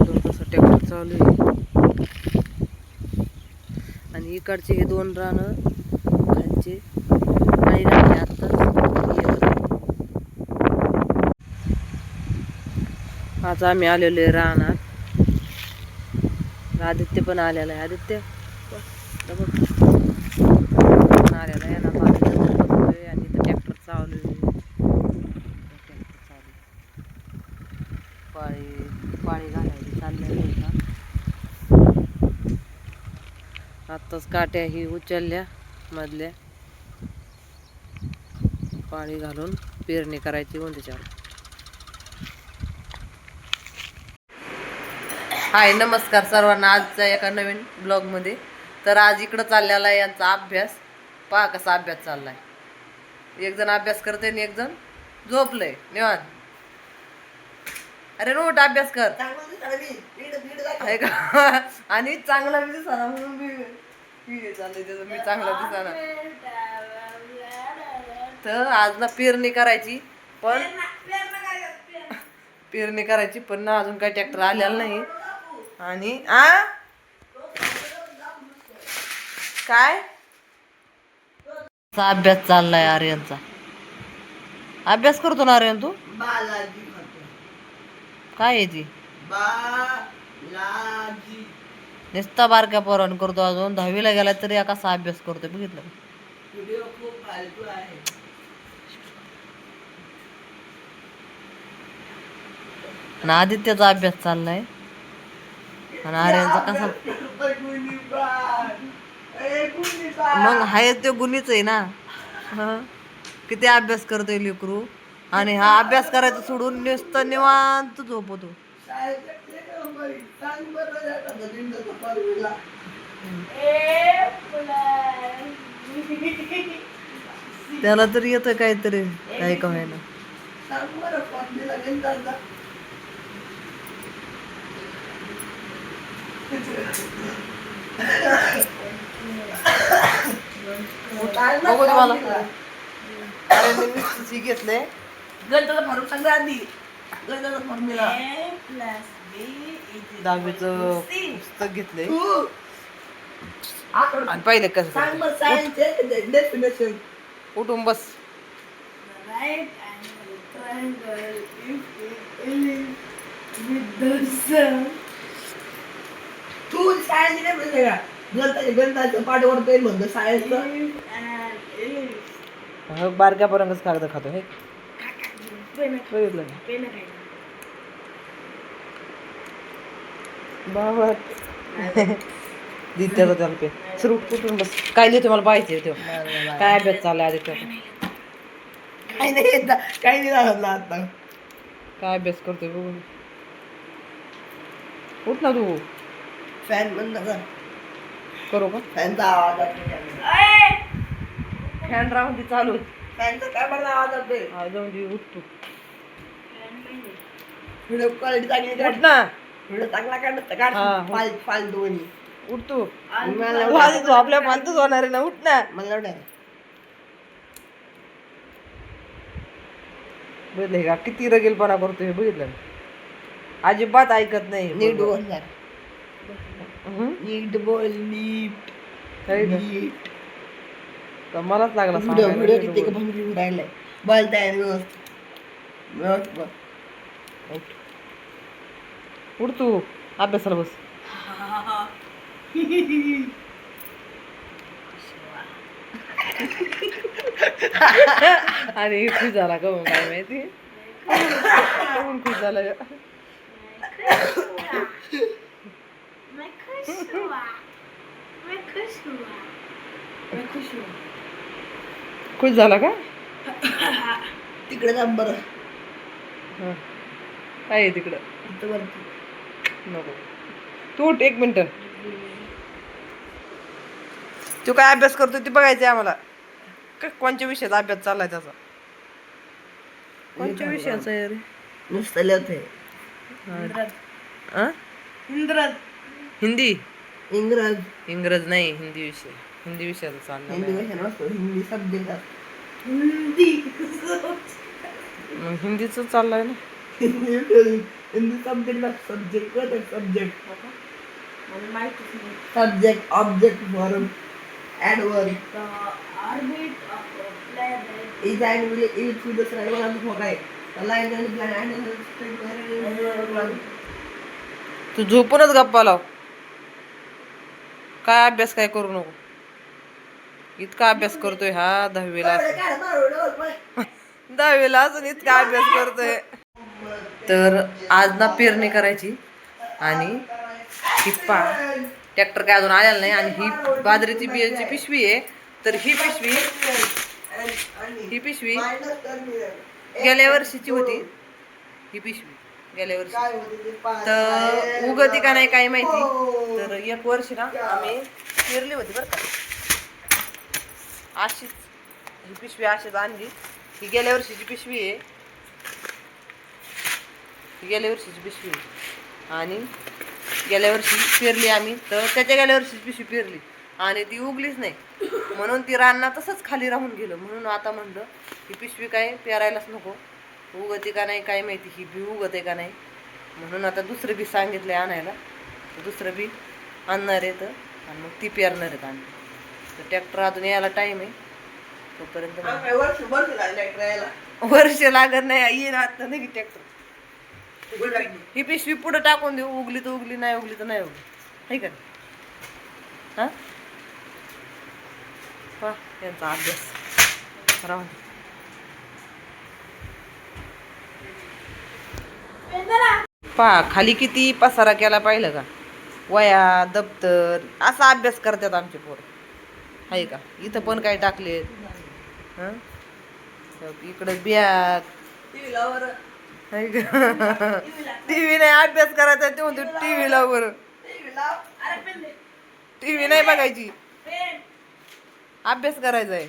कसं ट्रॅक्टर चालू आहे. आणि इकडचे हे 2 रानं खालचे काही राहिले आत्ताच. आज आम्ही आलेलो आहे रानात. आदित्य पण आलेला आहे. आदित्य पण आलेला आहे ना. बघतोय आणि इथं ट्रॅक्टर चालू आहे. पाळी घालायची चाललेली आहे. आत्ताच काट्या ही उचलल्या मधल्या. पाळी घालून पेरणी करायची उंचीच्यावर. हाय, नमस्कार सर्वांना. आजच्या एका नवीन ब्लॉगमध्ये. तर आज इकडं चाललेला आहे यांचा अभ्यास. पहा कसा अभ्यास चाललाय. एक जण अभ्यास करते आणि एक जण झोपलंय निवांत. अरे रोट अभ्यास कर आहे का. आणि चांगला बी दिसाना म्हणून मी चाललंय त्याचं. मी चांगला दिसाना तर आज ना पेरणी करायची पण ना अजून काही ट्रॅक्टर आलेला नाही. आणि काय अभ्यास चाललाय आर्यनचा. अभ्यास करतो ना आर्यन तू. काय आहे ती नुसता बारक्या पोरान करतो. अजून 10वीला गेला तरी कसा अभ्यास करतोय बघितलं. आणि आदित्याचा अभ्यास चाललाय आणि आर्यनचा कसा. मग हाय ते गुणीच आहे ना. किती अभ्यास करतोय लेकरू. आणि हा अभ्यास करायचा सोडून नुसतं निवांत झोपतो. त्याला तरी येतं काहीतरी काय का व्हायला. बघू तुम्हाला. अरे मी नुसतीच घेतलंय गणिताचा फॉर्म सांगा आधी. गणिताचा फॉर्म्युला 10वीचं पुस्तक घेतलंय. आणि पहिले कसं डेफिनेशन उठून बस. तू सायन्स नाही का. गणिताचं पाठ वरतोय म्हणतो सायन्सचं. बारक्या पोरांगच कागद खातो हे. बाबा दित्याचा त्याला पे सुरू कुठून बस. काय लिहितो मला पाहिजे तेव्हा. काय अभ्यास चाललाय आदित्य. काही नाही झालं आता. काय अभ्यास करतोय बघू. उठ ना तू. फॅन बंद कर. करू का फॅनचा आवाज. फॅन राहून ती चालू. फॅनचा काय बरं आवाज येतोय. जाऊन दे. उठ तू. व्हिडिओ क्वालिटी चांगली काढ ना. व्हिडिओ चांगला काढ. फालतू दोन्ही. उठ तू. तू आपल्या फालतूच होणार आहे ना. उठ ना. मला बघितलं का किती रगेलपणा करतोय हे. बघितलं अजिबात ऐकत नाही. नीट बोल. नीट बोल. नीट तर मलाच लागला व्हिडिओ किती भंगी राहिलाय. बोलताय व्यवस्थित. उठ तू. अभ्यासाला बस. आणि खुश झाला का मग काय माहिती. खुश झाला खुश झाला का. तिकडे जा बरं. काय आहे तिकडं. नको तू उठ 1 मिनिट. तू काय अभ्यास करतोय ते बघायचंय आम्हाला. कोणत्या विषयाचा अभ्यास चाललाय त्याचा. कोणत्या विषयाचा आहे रे. नुसतं लिहित आहे. हिंदी. इंग्रज नाही. हिंदी विषय. हिंदी विषयाचा चालला. हिंदी सब्जेक्ट. मग हिंदीच चाललाय ना. in the subject of subject, what is subject? मला माहितीच नाही. Subject, object, verb, adverb. The orbit of a planet Is annually each with the survival of the Hawkeye. The line and plan and the straight तू झोपूनच गप्पा लाव. काय अभ्यास काय करू नको. इतका अभ्यास करतोय हा 10वीला. 10वीला असून इतका अभ्यास करतोय. तर आज ना पेरणी करायची आणि ही ट्रॅक्टर काय अजून आलेला नाही आणि ही बाजरीची बियाची पिशवी आहे. तर ही पिशवी गेल्या वर्षीची होती. ही पिशवी गेल्या वर्षी तर उगती का नाही काय माहिती. तर एक वर्षी ना आम्ही पेरली होती बरं का. अशीच ही पिशवी अशीच आणली. ही गेल्या वर्षीची पिशवी आहे. ही गेल्या वर्षीची पिशवी आहे आणि गेल्या वर्षी पेरली आम्ही. तर त्याच्या गेल्या वर्षीची पिशवी पेरली आणि ती उगलीच नाही म्हणून ती रानात तसंच खाली राहून गेलं. म्हणून आता म्हणलं ही पिशवी काय पेरायलाच नको. उगते का नाही काय माहिती. ही बी उगते का नाही म्हणून आता दुसरं बी सांगितलंय आणायला. तर दुसरं बी आणणार आहे तर आणि मग ती पेरणार आहेत आम्ही. तर ट्रॅक्टर अजून यायला टाईम आहे. तोपर्यंत वर्ष लागत नाही. येईन आता नाही ट्रॅक्टर. ही पिशवी पुढे टाकून देऊ. उगली तर उगली नाही उगली तर नाही उगली. आहे का हा पा यांचा अभ्यास राहून पहा खाली किती पसारा केला पाहिलं का. वया दप्तर असा अभ्यास करतात आमचे पोरं. आहे का. इथं पण काय टाकले इकडं बॅग. टीव्ही नाही अभ्यास करायचा ते म्हणतो टीव्ही लाव बरं. टीव्ही नाही बघायची अभ्यास करायचा आहे.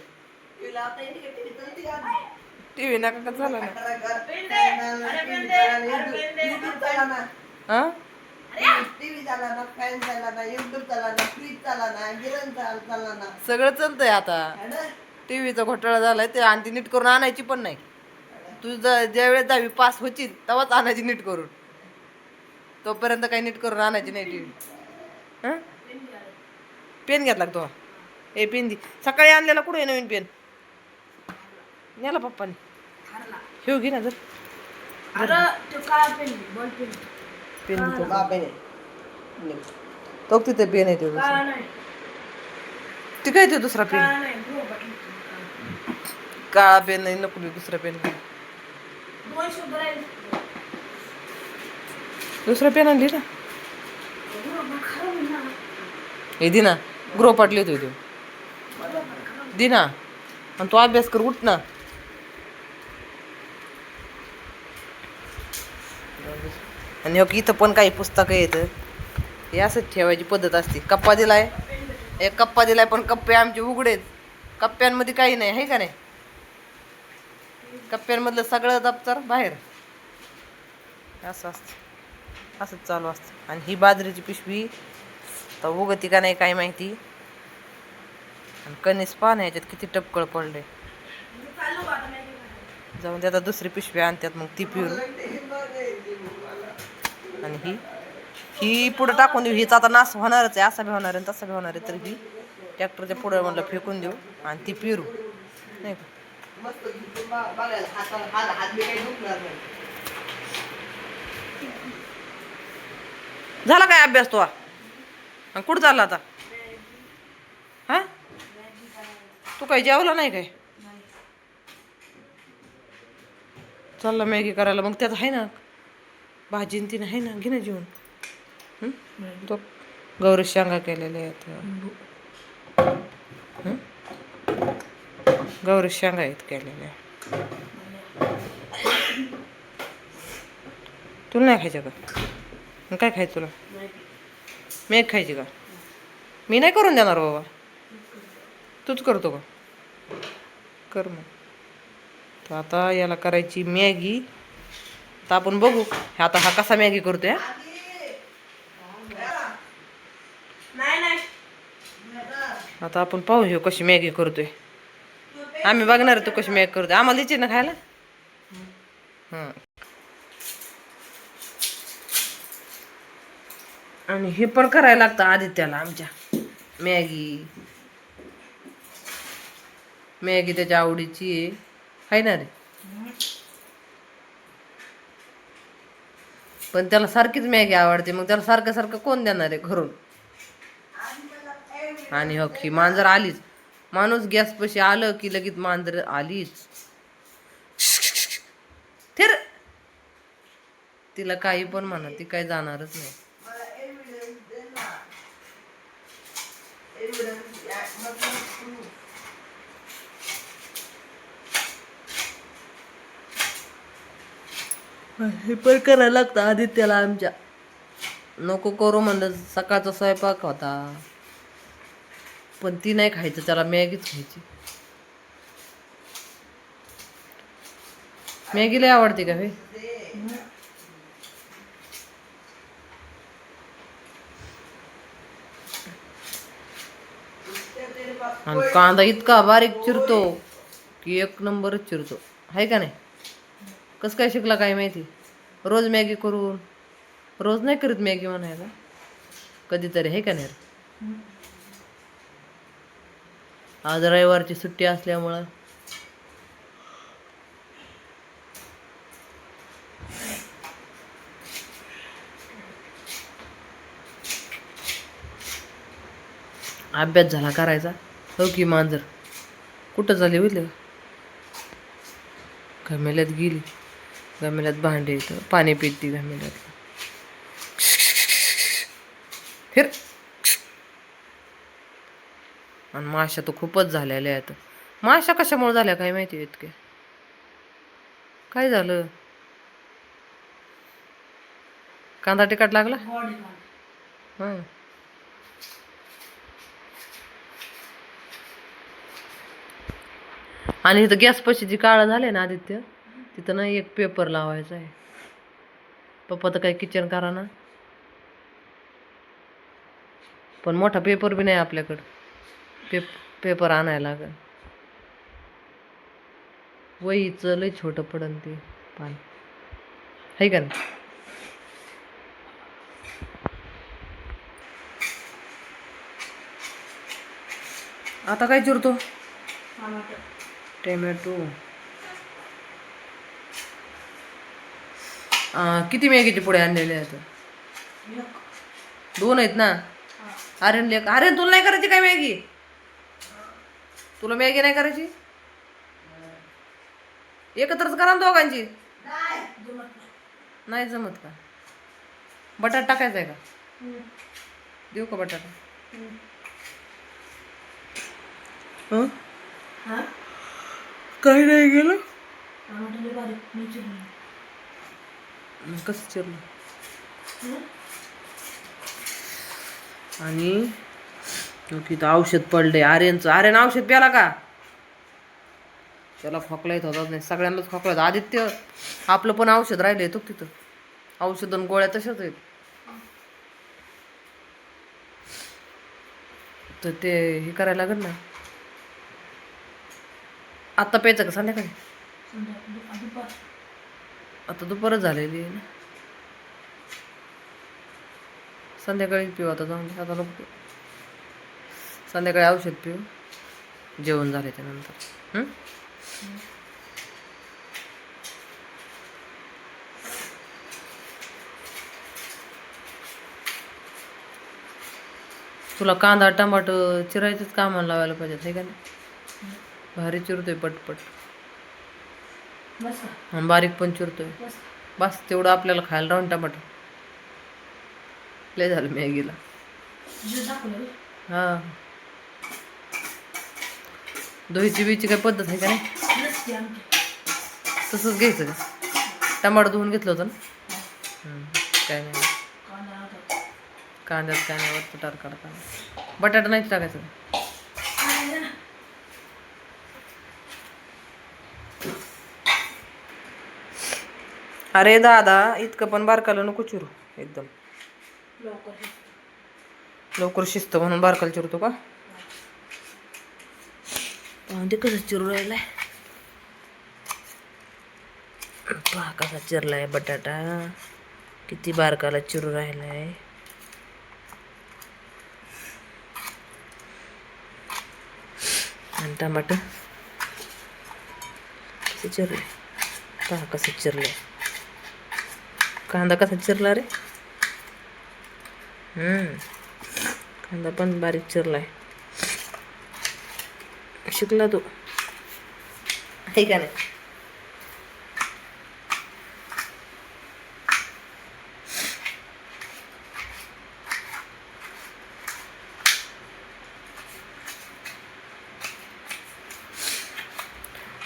टीव्ही नका का झाला ना. सगळं चालतंय आता. टीव्हीचा घोटाळा झालाय ते आणि ती नीट करून आणायची पण नाही. तू ज्या वेळेस 10वी पास होशील तेव्हाच आणायची नीट करून. तोपर्यंत काही नीट करून आणायची नाही टीव्ही. पेन घेतला तो. ए पेन दे. सकाळी आणलेला कुठे नवीन पेन नेला पप्पाने. हे घे ना जर पेन तो तिथे पेन आहे ते काय ते दुसरा पेन. काळा पेन नाही नको दुसरा पेन. दुसरा पेन आणली ना. हे दिना गृहपाठ लिहितोय तो. दिना आणि तो अभ्यास कर. उठ ना. आणि इथं पण काही पुस्तकं येतं. हे असंच ठेवायची पद्धत असते. कप्पा दिलाय. एक कप्पा दिलाय पण कप्पे आमचे उघडेच. कप्प्यांमध्ये काही नाही आहे का नाही. कप्प्यांमधलं सगळं दप्तर बाहेर. असं असतं. असंच चालू असतं. आणि ही बाजरीची पिशवी तर उगती का नाही काय माहिती. आणि कणीस पान ह्याच्यात किती टपकळ पडले. जाऊन ते आता दुसरी पिशवी आणतात मग ती पिरू. आणि ही पुढं टाकून देऊ. हीच आता नाश होणारच आहे. असा बी होणार आहे तसा बी होणार आहे. तर ही ट्रॅक्टरच्या पुढं म्हटलं फेकून देऊ आणि ती पेरू नाही का. झाला काय अभ्यास तो आणि कुठं चालला आता. हा तू काही जेवला नाही काय. चालला मॅगी करायला. मग त्यात आहे ना भाजी तीन आहे ना. घे ना जेवण. तो गौरी शेंगा केलेल्या आहेत. गौरी शेंगा आहेत केलेल्या. तुला नाही खायचं का. मग काय खायचं तुला. मॅगी खायची का. मी नाही करून देणार बाबा. तूच करतो का. कर मग. तर आता याला करायची मॅगी. तर आपण बघू आता हा कसा मॅगी करतोय. आता आपण पाहू हे कशी मॅगी करतोय. आम्ही बघणार तू कशी मॅगी करतोय. आम्हाला द्यायची ना खायला. आणि हे पण करायला लागतं आदित्याला आमच्या मॅगी. मॅगी त्याच्या आवडीची आहे ना रे. पण त्याला सारखीच मॅगी आवडते, मग त्याला सारखं सारखं कोण देणार आहे घरून. आणि हो की मांजर आलीच. माणूस गॅस पशी आलं की लगेच मांजर आलीच. थिर तिला काही पण म्हणा, ती काही जाणारच नाही. मला एव्हिडन्स दे ना. एव्हिडन्स मतलब proof. हे पण करायला लागतं आदित्याला आमच्या. नको करू म्हणलं, सकाळचा स्वयंपाक होता पण ती नाही खायचं, त्याला मॅगीच खायची. मॅगी लय आवडते का हे? आणि कांदा इतका बारीक चिरतो की एक नंबरच चिरतो, आहे का नाही? कसं काय शिकला काय माहिती. रोज मॅगी करून, रोज नाही करीत मॅगी म्हणायला, कधीतरी, आहे का नाही रे? आज रविवारची सुट्टी असल्यामुळं अभ्यास झाला करायचा. हो की मांजर कुठं झाली होईल, घमेल्यात गेली. घमेल्यात भांडे येतं, पाणी पिती घमेल्यात. फिर. आणि माशा तर खूपच झालेल्या आहेत. माशा कशामुळे झाल्या काय माहिती इतके. काय झालं? कांदा तिखट लागला. हं. आणि इथं गॅस पशी जी काळं झाले ना आदित्य, तिथं ना एक पेपर लावायचा आहे. पप्पा तर काही किचन करा ना, पण मोठा पेपर बी नाही आपल्याकडं. पेपर आणायला लागेल. वहीचं लय छोटं पडन ते पान, है का नाही? आता काय चिरतो? टोमॅटो. किती मॅगीचे पुढे आणलेले आहेत? 2 आहेत ना. अरे तुला नाही करायची काय मॅगी? तुला मॅगी नाही करायची? एकत्रच करा ना दोघांची. नाही जमत का? बटाटा टाकायचा आहे का? देऊ का बटाटा? काही नाही गेलं. कसं चिरलं? आणि इथं औषध पडलंय आर्यनचं. आर्यन औषध प्याला का? त्याला खोकला येत होता नाही, सगळ्यांनाच खोकला येतो. आदित्य आपलं पण औषध राहिलं येतो तिथं. औषध आणि गोळ्या तशाच आहेत. तर ते हे करायला लागेल ना. आत्ता प्यायचं का संध्याकाळी? आता दुपारच झालेली आहे ना. संध्याकाळी पिऊ आता, जाऊन आता नको पिऊ. संध्याकाळी औषध पिऊ जेवण झाल्याच्या नंतर. तुला कांदा टमाटर चिरायचंच कामाला लावायला पाहिजे, नाही का नाही? भारी चिरतोय पटपट. आणि बारीक पण चिरतोय. बस तेवढं आपल्याला खायला राहून टमाटर लय झालं मॅगीला. हा, दहीची बीची काय पद्धत आहे का नाही? तसंच घ्यायचं का? टमाटर धुवून घेतलं होतं ना. काय नाही, कांद्यात काय नाही वरचं टार काढता. बटाटा नाही टाकायचं. अरे दादा इतकं पण बारकाला नको चिरू. एकदम लवकर शिस्त म्हणून बारकाला चिरतो का? ते कसं चिरू राहिलाय पहा, कसा चिरलाय बटाटा, किती बारकाला चिरू राहिलाय. आणि टमाटर कसं चिरले, पहा कसं चिरले. कांदा कसा चिरला रे. कांदा पण बारीक चिरलाय. शिकला तू आहे का नाही.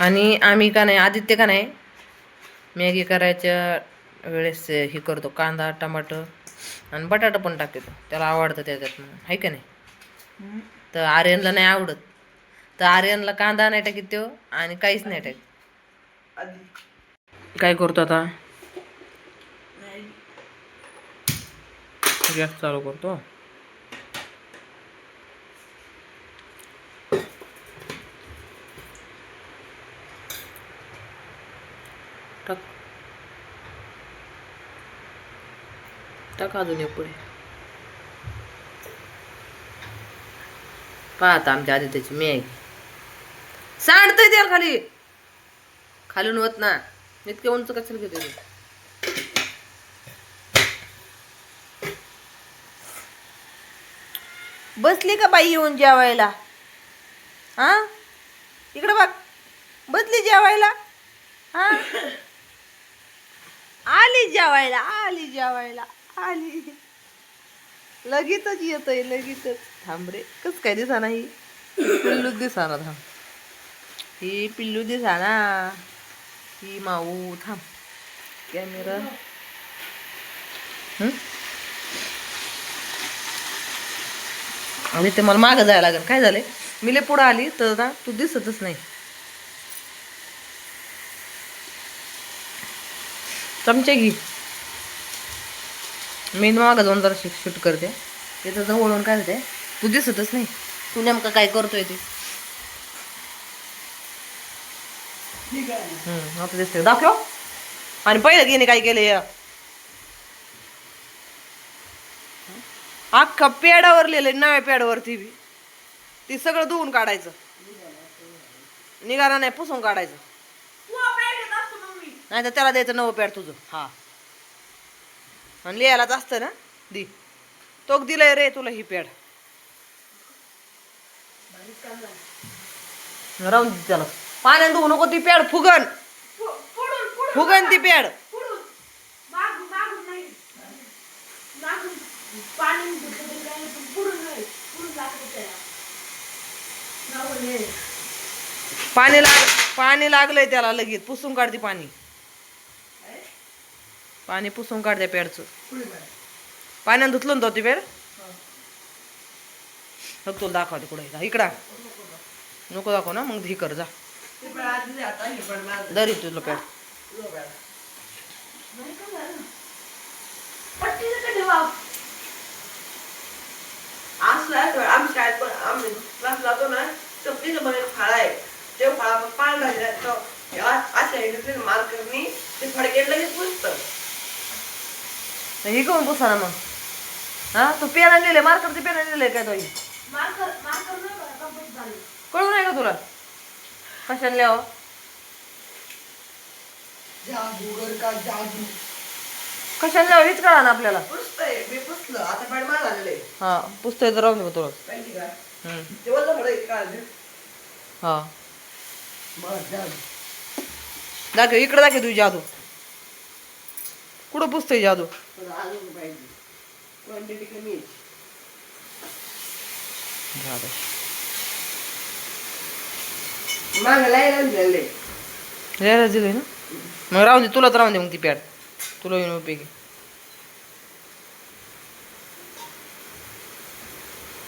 आणि आम्ही का नाही, आदित्य का नाही, मॅगी करायच्या वेळेस हे करतो, कांदा टमाटर आणि बटाटा पण टाकतो, त्याला आवडतं त्याच्यात म्हणून, आहे का नाही. तर आर्यनला नाही आवडत, तर आर्यनला कांदा नाही टाकीत तो आणि काहीच नाही टाकीत. आधी काय करतो आता, गॅस चालू करतो. टाक टाक अजून एक पुढे. पाहता आमच्या आधी त्याची मॅगी सांडतंय त्याला खाली खालून होत ना, इतके उंच कशाला घेतो ते. बसली का बाई येऊन जेवायला. हा इकडे बघ, बसली जेवायला. हा आली जेवायला, आली जेवायला, आली. लगेचच येतय, लगेचच. थांब रे, कस काय दिसा नाही, पिल्लू दिसाना. थांब, ही पिल्लू दिसाना, ही माऊ. थांब कॅमेरा. आणि ते मला मागं जायला लागेल. काय झालंय, मी लय पुढं आली तर ना तू दिसतच नाही. चमचे घे, मी मागं जाऊन जरा शूट करते. तिथं जवळून काय होते, तू दिसतच नाही. तू नेमका काय करतोय ते. ठीक आहे. आता दिसतंय, दाखव. आणि पहिलं गेले काय केले, अख्खा पेडावर लिहिलंय, नव्या पेडावरती बी. ती सगळं धुवून काढायचं, निघाला नाही पुसून काढायचं. नाही तर त्याला द्यायचं नवं पॅड तुझं. हा आणि लिहायलाच असतं ना, दी तो दिलंय रे तुला ही पॅड. राहून दे त्याला, पाण्यात धुवू नको, ती पॅड फुगन, फुगन ती पॅड. पाणी लागलंय त्याला, लगेच पुसून काढते पाणी. पाणी पुसून काढते पॅडचं. पाण्यात धुतलं ना ती पॅड. मग तुला दाखवते कुठे, इकडं नको दाखव ना, मग हे कर जा. दरी तुला पॅड. आम्ही शाळेत पण आम्ही क्लास जातो ना, तर तिथं पण एक फाळा आहे. ते फाळा पण पाणी घालला अशा मार्करनी ते फडकेट लगेच पुसतं. हे कोण पुसा ना मग. हा तू पेन लिहिले, मार्करचे पेन लिहिले काय तो, कळू नाही का तुला कशाने लिहावं. जादूगर का जादू. कशाने लिहावं हेच कळा ना आपल्याला. पुसतंय, मी पुसलं आता पॅड मला झालेलं आहे. हा पुस्तक तर राहून दे तुला. माहिती का, तेव्हा तर मला काढ. हा बस जादू दाखव, इकडे दाखव तुझी जादू. कुठं पुस्तक जादू. अजून पाहिजे, क्वांटिटी कमी आहे. मागं लाईन आणलेलं आहे. लिहायला दिलंय ना, मग राहून दे, तुलाच राहून दे मग ती पॅड, तुला येऊन उपयोगी.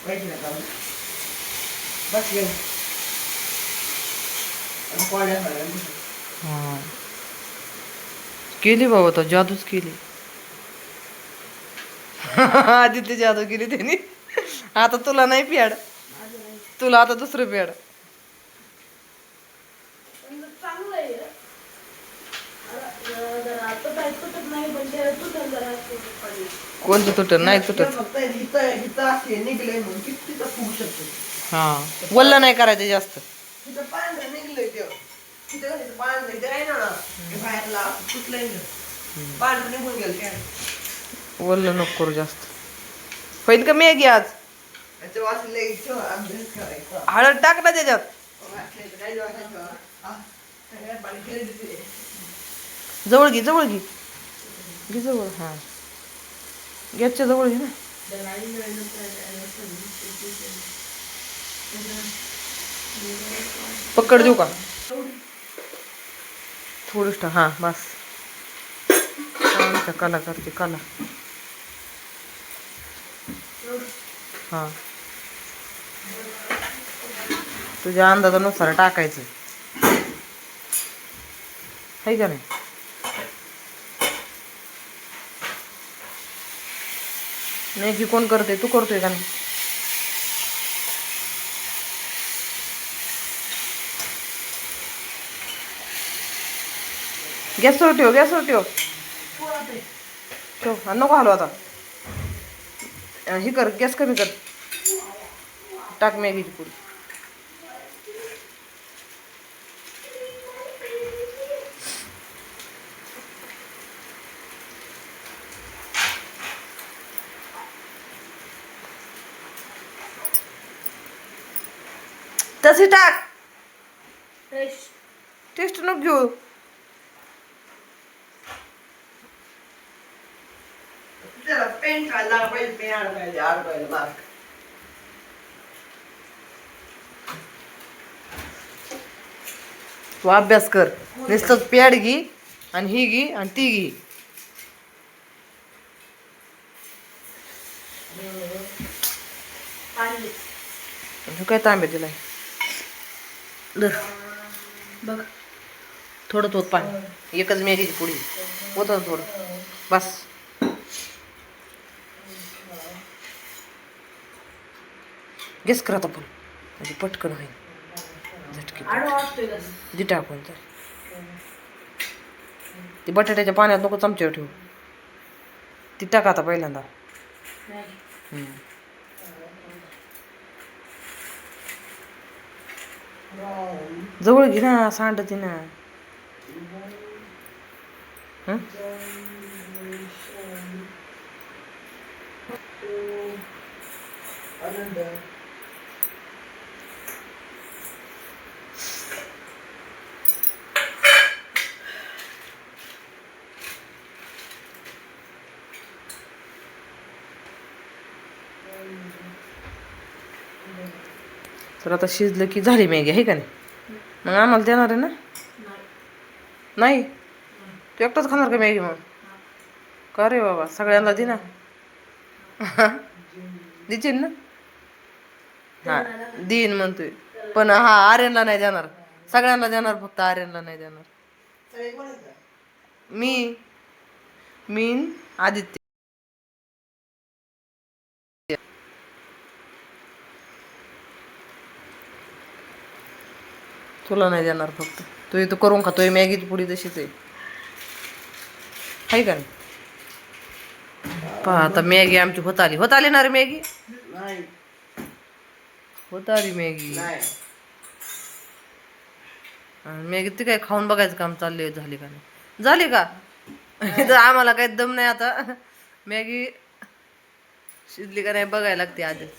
माहिती का बस घेऊन कोड्या हा केली बाबा, तो जादूच केली. आदित्य जादू केली त्यांनी. आता तुला नाही पॅड, तुला आता दुसरं पॅड. कोणतं तुटत नाही तुटत. फक्त हिथं असे निघले म्हणून किती फुगू शकतो. हा वल्ल नाही करायचं जास्त. तिथं पांढरं निघलंय ते तिथं कसं पांढरं ते आहे ना ते बाहेरला सुटलंय ना पांढरं निघून गेलं ते बोललं नको करू जास्त. होईल का मॅगी आज? त्याचं वाचलं इथं अभ्यास करायचा हळद टाक ना त्याच्यात. वाचलं काय वाचायचं सगळ्यात पाणी केलं तिथे जवळ घे जवळ घे घे जवळ. हा गॅसच्या जवळ घे ना. पकड देऊ का? थोडीच टाक. हा बस. आमच्या कला करते कला. हा तुझ्या अंदाजानुसार टाकायचं है का नाही? मॅगी कोण करते? तू करतोय का नाही? गॅसवर ठेव गॅसवर ठेव ठेव. आणि नको हलव आता. हे कर गॅस कमी कर. टाक मॅगीची पुडी. तशी टाक. टेस्ट नको घेऊ. त्याला पेन खायला पाहिजे पेन आडवायला मार्क तू अभ्यास कर. नुसतंच पॅड घे आणि ही घे आणि ती घे. काय तांब्या दिलाय बघ. थोडं होत पाणी. एकच मॅगीची पुडी होत थोडं बस. गॅस कर आता पण म्हणजे पटकन होईल. झटके दि टाकून तर ती बटाट्याच्या पाण्यात नको चमच्यावर ठेवू. ती टाक आता पहिल्यांदा. जवळ घे ना सांडते ना. तर आता शिजलं की झाली मॅगी आहे का नाही? मग आम्हाला देणार आहे ना? नाही तू एकटाच खाणार का मॅगी? मग का रे बाबा सगळ्यांना दे ना. देशील ना? हा देईन म्हणतोय पण हा आर्यनला नाही देणार. सगळ्यांना देणार फक्त आर्यनला नाही देणार. मी आदित्य. तुला नाही देणार फक्त. तू इथं करून खातोय मॅगीची पुडी तशीच आहे का नाही? पहा आता मॅगी आमची होत आली ना रे मॅगी. होत आली मॅगी. मॅगी ती काय खाऊन बघायचं काम चाललंय. झाली का नाही? झाली का? तर आम्हाला काही दम नाही आता. मॅगी शिजली का नाही बघायला लागते आधीच.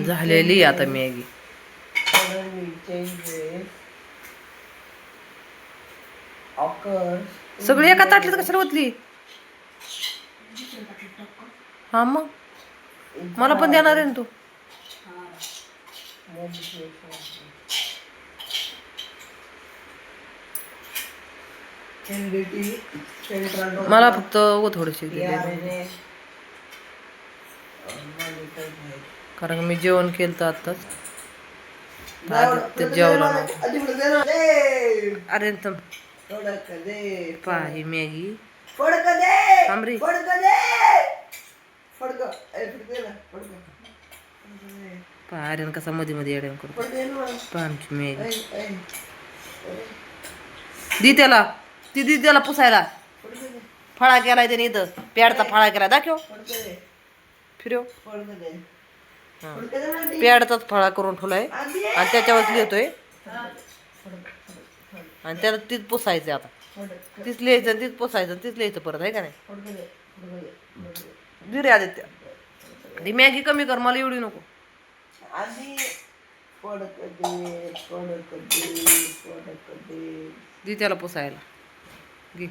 झालेली आता मॅगी. सगळी एका ताटलीत कशाला ओतली? हा मग मला पण देणार आहे ना तू. मला फक्त थोडीशी कारण मी जेवण केलं तर आताच. ते जेवला नव्हतं. अरे पहा ही मॅगी. पहा आर्यन कसा मध्ये मध्ये अडवून करतो. पहा आमची मॅगी. दी त्याला. ती दी त्याला पुसायला. फळा केलाय त्याने इथं प्याडचा फळा केला दाखव फिरव प्याडचाच फळा करून ठेवलाय आणि त्याच्यावर लिहितोय आणि त्याला तीच पुसायचं आता तीच लिहायचं आणि तीच पुसायचं आणि तीच लिहायचं परत आहे का नाही रे आदित्य ती मॅगी कमी कर मला एवढी नको आधी दी त्याला पुसायला घे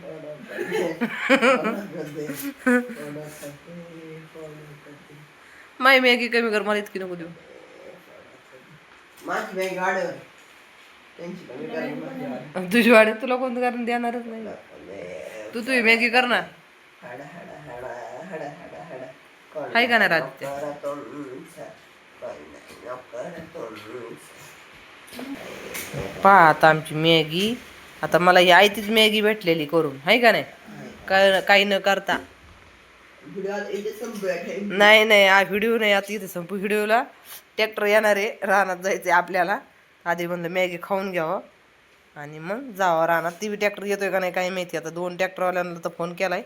माय मॅगी कमी कर मला इतकी नको देऊ माझी बॅग गाडीवर त्यांची कमी करा तुझी वाड्यात तुला कोणतं कारण देणारच नाही तू तुझी मॅगी कर ना हाय का नाही राहते पहा आता आमची मॅगी आता मला ही आयतीच मॅगी भेटलेली करून हाय का नाही काय काही न करता नाही नाही हा व्हिडिओ नाही आता इथे संपू व्हिडिओला ट्रॅक्टर येणार आहे रानात जायचंय आपल्याला आधी म्हणलं मॅगी खाऊन घ्यावं आणि मग जावं रानात ती बी ट्रॅक्टर येतोय का नाही काही माहिती आता 2 ट्रॅक्टरवाल्यांना तर फोन केलाय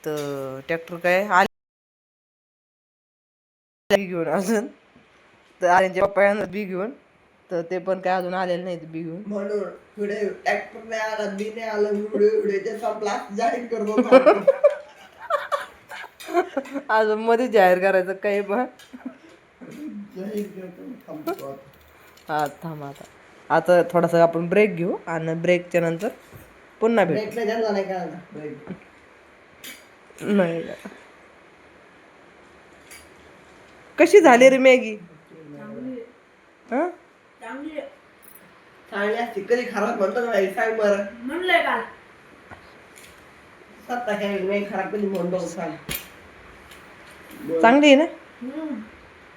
तर ट्रॅक्टर काय आले बी घेऊन अजून तर आर्यनचे पप्पा यांना बी घेऊन तर ते पण काय अजून आलेले नाहीत बी घेऊन म्हणून व्हिडिओ ट्रॅक्टर नाही आला बी नाही आलं व्हिडिओ संपला जाहीर करतो अजून मध्ये जाहीर करायचं काही पण हा थांब आता थोडासा आपण ब्रेक घेऊ आणि ब्रेकच्या नंतर पुन्हा भेट नाही कशी झाली रे मॅगी हा चांगली असते कधी खराब म्हणतो ना सांग बरं म्हणलंय का सत्ता काय नाही खराब कधी म्हणतो सांग चांगली आहे ना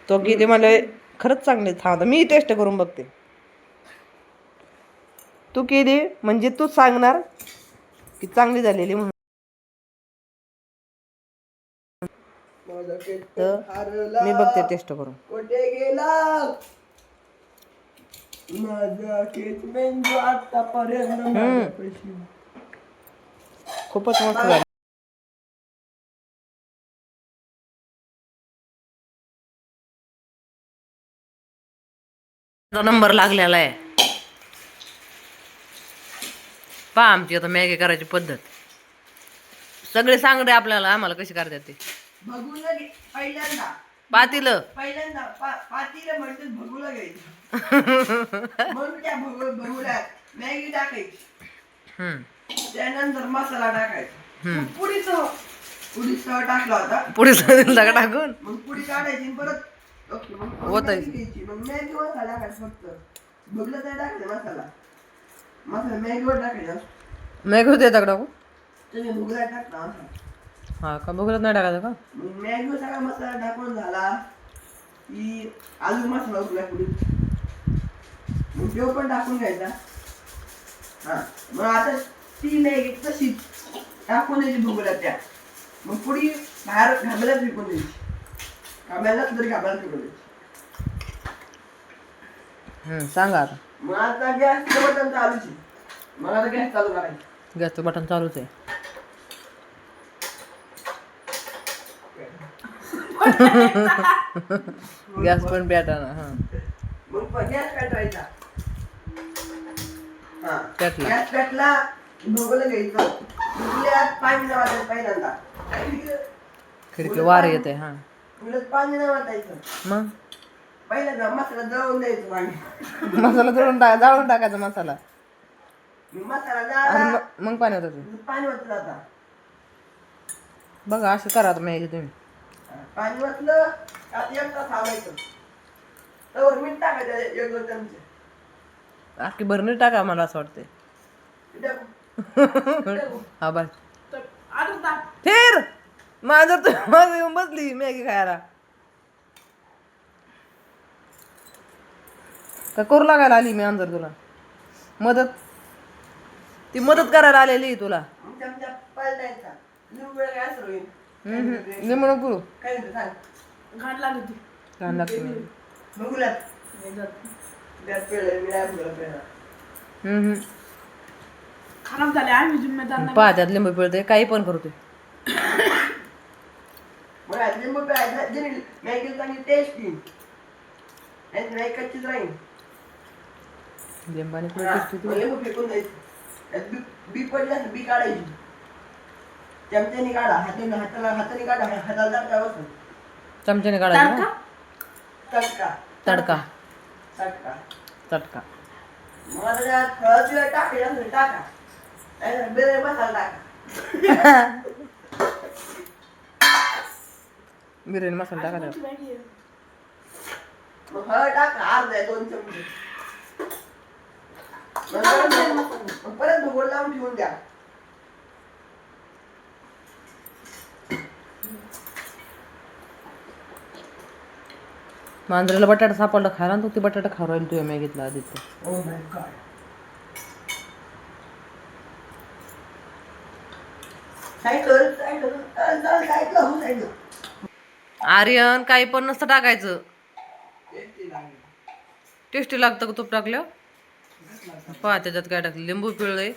तो किती मला खरंच चांगली थांबता मी टेस्ट करून बघते तू केली म्हणजे तू सांगणार की चांगली झालेली म्हणून तर मी बघते टेस्ट करून कुठे गेला माझा केक मेंदू आतापर्यंत खूपच मस्त झाली नंबर लागलेला आहे पहा आमची आता मॅगी करायची पद्धत सगळे सांगते आपल्याला आम्हाला कशी करतात ते भगुला पहिल्यांदा पातीलं पहिल्यांदा पातीला म्हणतात भगुला घ्यायचं म्हणून त्या भगुला मॅगी टाकायची त्यानंतर मसाला टाकायचा पुढीसह टाकला होता पुढे सगळं टाकून मग पुढी काढायची परत ओतायची मग मॅगी मसाला टाकायचा फक्त भगलं तर टाकायचं मसाला मॅगीवर टाकायचा मॅगी होते टाकू तुम्ही भगुला टाकला मसाला हा का बघत नाही टाकायचं का मॅगी सगळा मसाला टाकून झाला की आलू मसाला उरला पुढे मग तो पण टाकून घ्यायचा हा मग आता ती मॅगी तशीच टाकून द्यायची भुगला त्या मग पुढे बाहेर घाबऱ्याला फेकून द्यायची घाबऱ्याला तरी घाबऱ्याला फेकून द्यायची सांगा आता मग आता गॅसचं बटन चालूच आहे मग आता गॅस चालू करायचं गॅसचं बटन चालूच आहे गॅस पण पेटा ना हा मग गॅस पेटवायचा हा पेटला. गॅस पेटला भगोलं घ्यायचं भुगल्यात पाणी नाही वाटायचं पहिल्यांदा खिडकी वार येते हा भुगल्यात पाणी नाही वाटायचं मग पहिल्यांदा मसाला जळून द्यायचं पाणी मसाला जाळून टाकायचा मसाला मसाला आणि जळाला मग पाणी होतं पाणी वतलं आता बघा असं करा आता मॅगी तुम्ही पाणी वतलं आता एक तास हवायचं तर मीठ टाकायचं 1-2 चमचे अख्खी भरणी टाका मला असं वाटतंय हा बाय फिर माझं तू माझं येऊन बसली मॅगी खायला का करू लागायला आली मी अंदर तुला मदत ती मदत करायला आलेली तुला चमचा पलटायचा लिंबू वेळ काय असं होईल लिंबू नको करू काय म्हणते सांग घाण लागत छान लागते बघूलात गॅस पेळ मी नाही बघूला पेळा खराब झाले आम्ही जिम्मेदार नाही. पहा त्यात लिंबू पिळते काही पण करतोय. मग आज लिंबू प्यायला मॅगी चांगली टेस्ट येईल. नाही कच्चीच राहील. लिंबाने हा, मग लिंबू फेकून द्यायचं. त्यात बी पडली असं बी काढायची. चमच्याने काढा, हाताने काढा, हाताला दाबता बसून. चमच्याने काढायचं तडका? ना? तडका तडका तडका. तडका. मग आता त्यात हळद बिळद टाकायची असेल टाका. नाहीतर बिर्याणी मसाला टाका. बिर्याणी मसाला टाका त्यात. कोणची मॅगी आहे? मग हळद टाका अर्धा 2 चमचे. मग परत भुगोल लावून ठेवून द्या. मांजराला बटाटा सापडला खायला आणि तू ते बटाटा खाऊ राहील तुझ्या मॅगीतला आदित्य. Oh my god. साईडला. आर्यन काही पण नसतं टाकायचं. टेस्टी लागतं का तूप टाकल्यावर? पहा त्याच्यात काय टाकलं, लिंबू पिळलंय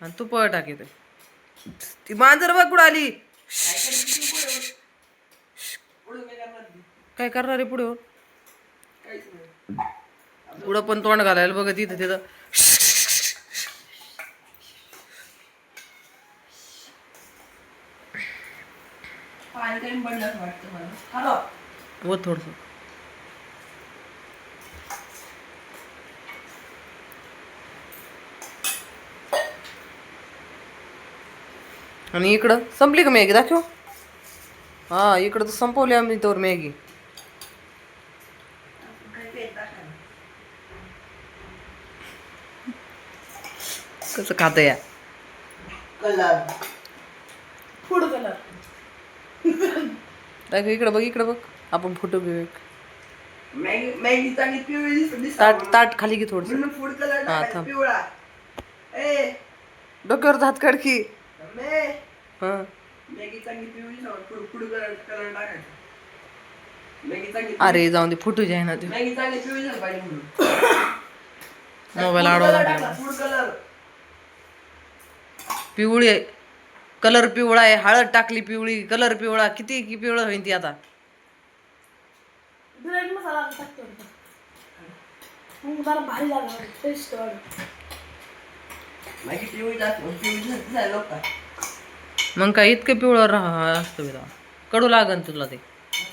आणि तूप टाकीत. ती मांजर बघ कुठं आली. काय करणार आहे पुढे? पुढं पण तोंड घालायला बघत इथं तिथं. पाणी कमी पडलं असं वाटतं मला. हॅलो. व थोडस. आणि इकडं संपली का मॅगी? दाखव. हा इकडं तर संपवली आम्ही तोवर मॅगी. कसं खात या? कलर. Food colour. दाखव इकडं बघ, इकडं बघ. आपण फोटो घेऊ एक. मॅगी चांगली पिवळी ताट ताट खाली घे थोडस. म्हणून फूड कलर हा, टाकायचा थांब. पिवळा. ए डोक्यावर हात काढ की. मे हा मॅगी चांगली पिवळी फूड कलर टाकायचा. मॅगी चांगली अरे जाऊन दे, फोटो जे आहे ना ते मॅगी चांगली पिवळी झाली पाहिजे म्हणून. मोबाईल अडवला. Food colour. पिवळी आहे, कलर पिवळा आहे. हळद टाकली पिवळी, कलर पिवळा. किती की पिवळं होईन ती आता. बिर्याणी मसाला टाकतो. मग जरा भारी झालं टेस्ट वाढ. मॅगी पिवळी जास्त पिवळी झाली लोक. मग काय इतकं पिवळं असतं बी तेव्हा. कडू लागन तुला ते.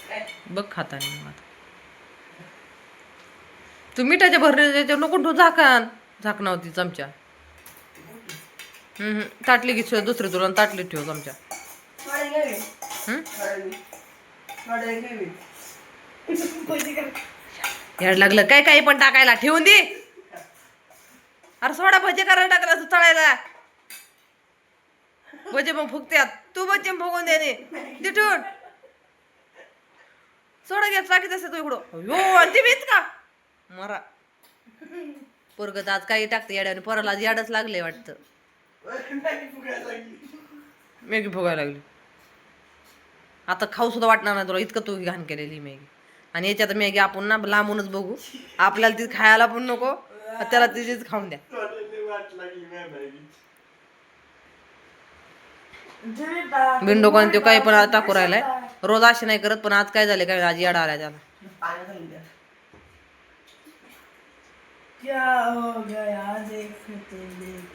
काय बघ खाताना मग आता. तू मिठाच्या भरणे त्याच्यावर नको ठेवू झाकण. झाकणावरती चमचा. ताटली घे दुसरी तुला ताटली ठेव चमचा. थोडे घ्यावे. हम्म थोडे घ्यावे. याड लागलं काय काही पण टाकायला. ठेवून दे. अरे सोडा भजे करायला टाकला तू तळायला. भजे मग फुगत्यात. तू भजे फुगून दे ठेवून. सोडा घ्या टाकीत असते तू इकडं. यो आणि ते भीत का मरा पोरगत आज काही टाकते याड्याने. पोराला आज याडच लागले वाटतं. मॅगी फुगायला लागली. मॅगी फुगायला लागली. आता खाऊ सुद्धा वाटणार नाही तुला, इतकं तू घाण केलेली मॅगी. आणि याच्यात मॅगी आपण ना लांबूनच बघू. आपल्याला ती खायला पण नको, त्याला तिचीच खाऊन द्या. बिंडो कोण तो काही पण टाकू राहिलाय. रोज असे नाही करत, पण आज काय झाले काय आज याडा आलाय त्याला. पाणी घालून द्या. क्या हो गया देखते देखते.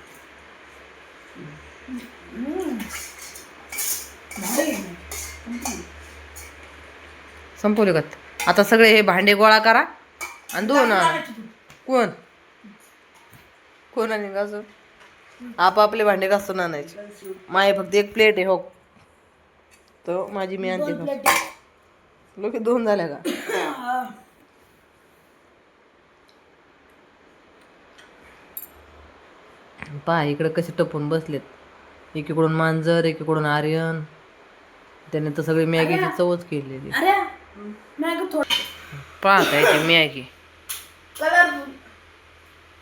संपवले का? आता सगळे हे भांडे गोळा करा आणि धुवून आणा. कोण कोण आणि घासून आपापले भांडे घासून आणायचे. माय फक्त एक प्लेट आहे हो, तो माझी मी आणते. लोक दोन झाल्या का? पहा इकडे कसे टपून बसलेत. एकीकडून मांजर, एकीकडून आर्यन. त्याने तर सगळी मॅगीची चवच केलेली. अरे मॅगी थोडी पाहता येते मॅगी. कलर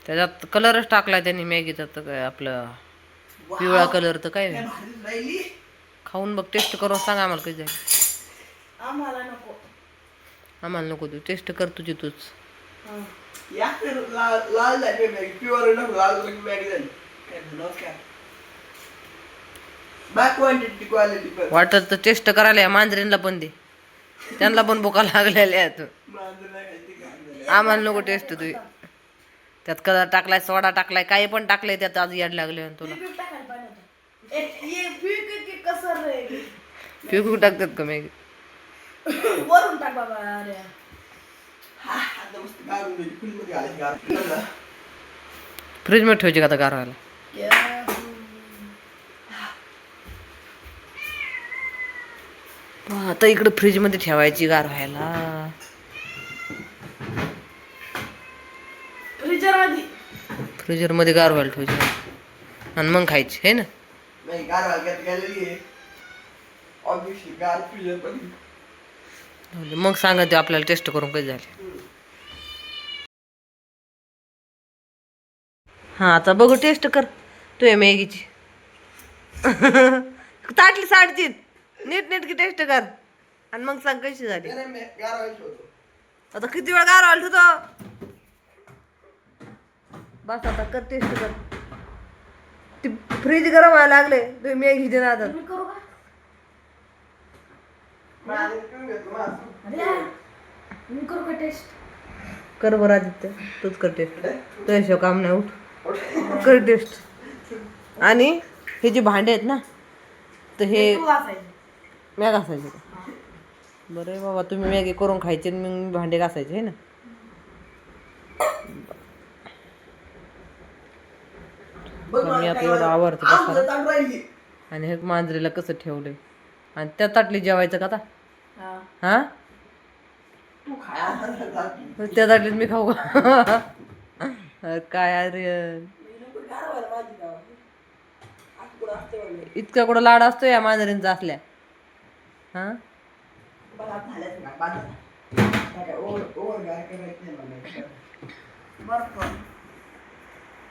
त्याच्यात कलरच टाकलाय त्यांनी मॅगीचा. तर काय आपलं पिवळा कलर तर काय राहिली. खाऊन बघ, टेस्ट करून सांग आम्हाला कधी जाईल. आम्हाला नको. आम्हाला नको तू टेस्ट कर तुझी तूच. या लाल झाली मॅगी. प्युअर नको लाल मॅगी झाली. नमस्कार. बाय क्वांटिटी क्वालिटी पण. वाटत तर टेस्ट करायला या मांजरींना पण दे, त्यांना पण भुका लागलेल्या आहेत. मांजरीला खायची काय? आम्हाला नको टेस्ट तू त्यात कलर टाकलाय, सोडा टाकलाय, काही पण टाकलंय त्यात, आज याड लागले तुला. पीक टाकायला पाहिजे होतं. ये पीक कसं रे फिकू टाकतात का मॅगी? वरून टाक बाबा. अरे हा आता मस्त गारून गेली फुलमध्ये घालायची गार. फ्रीज मध्ये ठेवायची का आता गारवायला? आता इकडे फ्रीज मध्ये ठेवायची गार व्हायला. फ्रीजर मध्ये फ्रीजर मध्ये गार व्हायला ठेवायची आणि मग खायची है ना. नाही गार वाग्यात गेलेली आहे ऑब्विसली गार फ्रीजर पण. मग सांगा ते आपल्याला टेस्ट करून कधी झाले. हा आता बघू टेस्ट कर तू मॅगीची. ताटली साडची नीट नीट की टेस्ट कर आणि मग सांग कशी झाली. गार व्हायची होतो. आता किती वेळ गार व्हायला ठेवतो. बस आता कर टेस्ट कर. ती फ्रीज गरम व्हायला लागले तुम्ही मॅगी दे ना आता. मी करू का? माझं पिऊन घेतो माझं. अरे मी करू का टेस्ट? कर बरं आदित्य, तूच कर टेस्ट. तुझ्याशिवाय काम नाही. उठ कर टेस्ट. आणि हे जे भांडे आहेत ना तर हे तू वाचायचं. मॅग घासायचे का? बरं आहे बाबा, तुम्ही मॅगी करून खायचे आणि मग भांडे घासायचे है ना. बघ मी मला आता काय एवढं आवडतं आमचं बसायला. ताट राहिली. आणि हे मांजरीला कसं ठेवलंय आणि त्या ताटली जेवायचं का आता? हा. हा तू खाया. त्या ताटलीत मी खाऊ का? काय अरे इतका कुठं लाड असतो या मांजरींचा असल्या. हा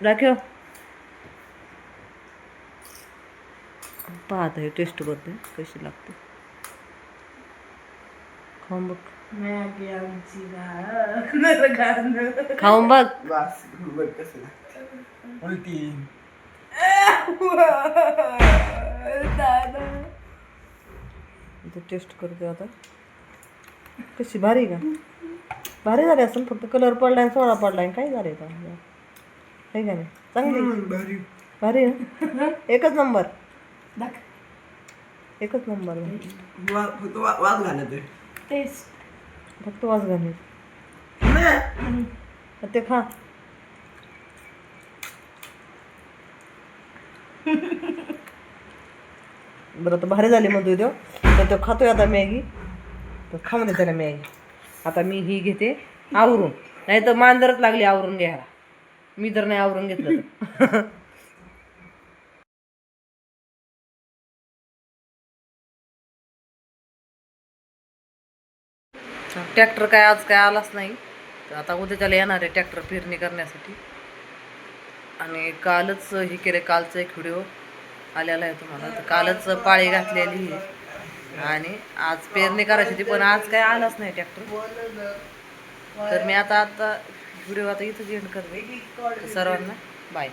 राखीव पाहता हे टेस्ट करते कशी लागते. खाऊन बघ. मॅगी आमची गाणं. खाऊन बघ. बस बघ कसं लागतं. उलटी. टेस्ट करते आता कशी. भारी का? भारी झाली असेल, फक्त कलर पडलाय सोडा पडलाय काय झालंय का आहे का नाही. चांगली भारी. भारी ना. एकच नंबर दाख. एकच नंबर. फक्त वाद घालत आहे. टेस्ट फक्त वास घालणे ते खा. बरं तर भारी झाली म्हणतोय तो, तर तो खातोय आता मॅगी. तर खाऊन दे त्याला मॅगी. आता मी ही घेते आवरून, नाही तर मांजरच लागली आवरून घ्यायला. मी तर नाही आवरून घेतलं तर. ट्रॅक्टर काय आज काय आलाच नाही, तर आता उद्या त्याला येणार आहे ट्रॅक्टर पेरणी करण्यासाठी. आणि कालच हे केलं, कालचा एक व्हिडिओ आलेला आहे तुम्हाला. तर कालच पाळी घातलेली आहे आणि आज पेरणी करायची होती, पण आज काय आलाच नाही ट्रॅक्टर. तर मी आता व्हिडिओ आता इथंच एंड करते. सर्वांना बाय.